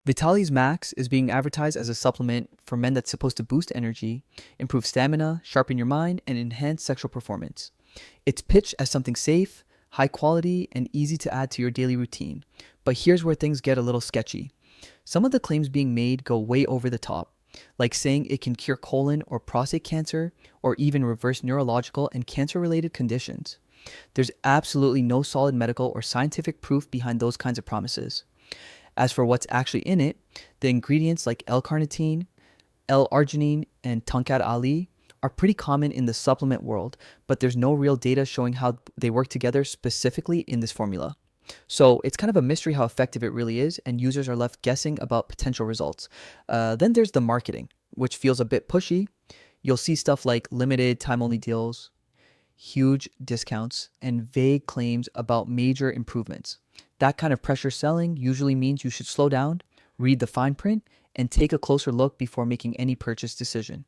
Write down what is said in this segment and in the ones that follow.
Vitalis Max is being advertised as a supplement for men that's supposed to boost energy, improve stamina, sharpen your mind, and enhance sexual performance. It's pitched as something safe, high quality, and easy to add to your daily routine. But here's where things get a little sketchy. Some of the claims being made go way over the top, like saying it can cure colon or prostate cancer, or even reverse neurological and cancer related conditions. There's absolutely no solid medical or scientific proof behind those kinds of promises. As for what's actually in it, the ingredients like L-carnitine, L-arginine, and Tongkat Ali are pretty common in the supplement world, but there's no real data showing how they work together specifically in this formula. So it's kind of a mystery how effective it really is, and users are left guessing about potential results. Then there's the marketing, which feels a bit pushy. You'll see stuff like limited time only deals, huge discounts, and vague claims about major improvements. That kind of pressure selling usually means you should slow down, read the fine print, and take a closer look before making any purchase decision.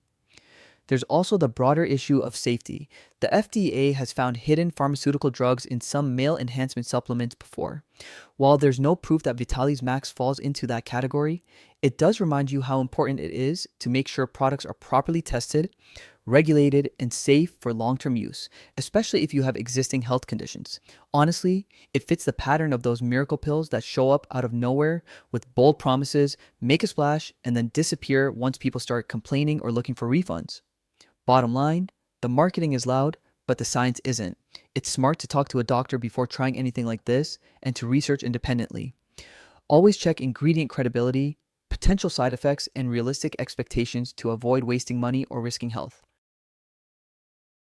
There's also the broader issue of safety. The FDA has found hidden pharmaceutical drugs in some male enhancement supplements before. While there's no proof that Vitalis Max falls into that category, it does remind you how important it is to make sure products are properly tested, regulated, and safe for long-term use, especially if you have existing health conditions. Honestly, it fits the pattern of those miracle pills that show up out of nowhere with bold promises, make a splash, and then disappear once people start complaining or looking for refunds. Bottom line, the marketing is loud, but the science isn't. It's smart to talk to a doctor before trying anything like this and to research independently. Always check ingredient credibility, potential side effects, and realistic expectations to avoid wasting money or risking health.